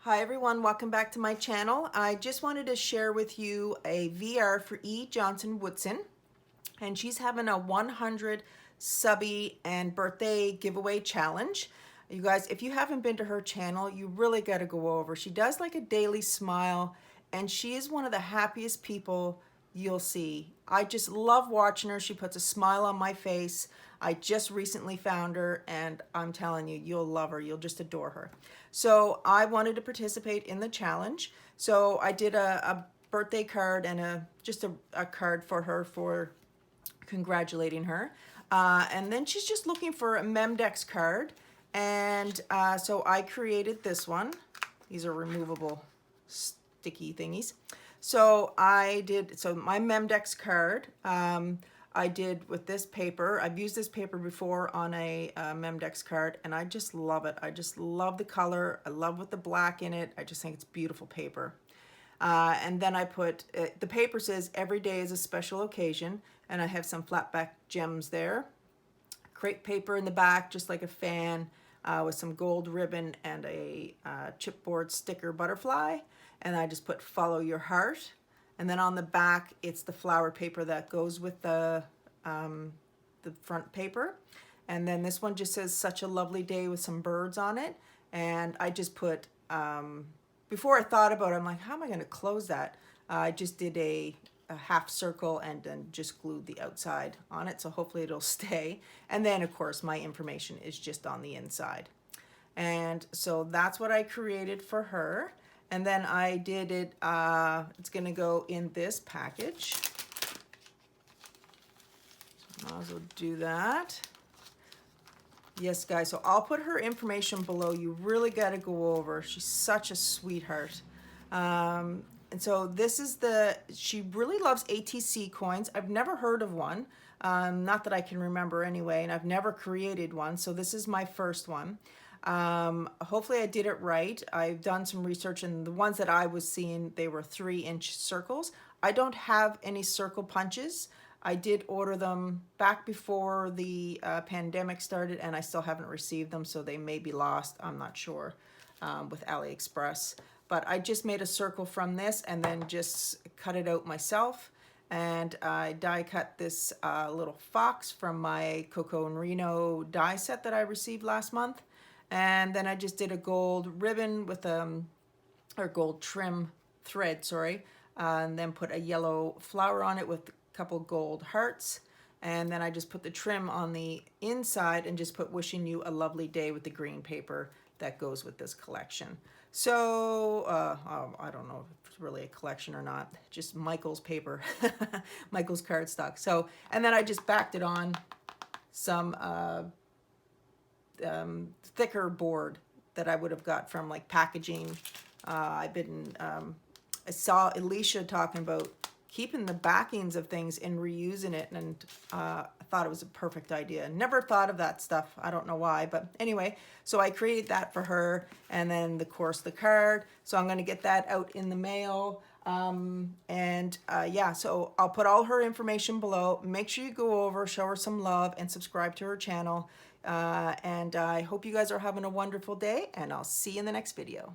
Hi everyone, welcome back to my channel. I just wanted to share with you a VR for Johnson-Wootson, and she's having a 100 subby and birthday giveaway challenge. You guys, if you haven't been to her channel, you really got to go over. She does like a daily smile, and she is one of the happiest people you'll see. I just love watching her. She puts a smile on my face. I just recently found her, and I'm telling you, you'll love her. You'll just adore her. So I wanted to participate in the challenge. So I did a birthday card and just a card for her for congratulating her. And then she's just looking for a Memdex card. And so I created this one. These are removable sticky thingies. So my Memdex card, I did with this paper. I've used this paper before on a Memdex card, and I just love it. I just love the color. I love with the black in it. I just think it's beautiful paper. And then I put, the paper says every day is a special occasion, and I have some flat back gems there. Crepe paper in the back, just like a fan, with some gold ribbon and a chipboard sticker butterfly. And I just put follow your heart. And then on the back, it's the flower paper that goes with the front paper. And then this one just says such a lovely day with some birds on it. And I just put, before I thought about it, I'm like, how am I going to close that? I just did a half circle and then just glued the outside on it. So hopefully it'll stay. And then, of course, my information is just on the inside. And so that's what I created for her. And then I did it, it's going to go in this package. So I might as well do that. Yes, guys, so I'll put her information below. You really got to go over. She's such a sweetheart. And so this is she really loves ATC coins. I've never heard of one, not that I can remember anyway, and I've never created one. So this is my first one. Hopefully I did it right. I've done some research, and the ones that I was seeing, they were 3-inch circles. I don't have any circle punches. I did order them back before the pandemic started, and I still haven't received them, so they may be lost. I'm not sure with AliExpress. But I just made a circle from this and then just cut it out myself. And I die cut this little fox from my Coco and Reno die set that I received last month. And then I just did a gold ribbon with or gold trim thread, sorry, and then put a yellow flower on it with a couple gold hearts. And then I just put the trim on the inside and just put wishing you a lovely day with the green paper that goes with this collection. So I don't know if it's really a collection or not, just Michael's paper, Michael's cardstock. So, and then I just backed it on some thicker board that I would have got from like packaging. I saw Alicia talking about keeping the backings of things and reusing it, and I thought it was a perfect idea. Never thought of that stuff. I don't know why, but anyway, so I created that for her, and then of course the card. So I'm going to get that out in the mail. Yeah, so I'll put all her information below. Make sure you go over, show her some love, and subscribe to her channel. And I hope you guys are having a wonderful day, and I'll see you in the next video.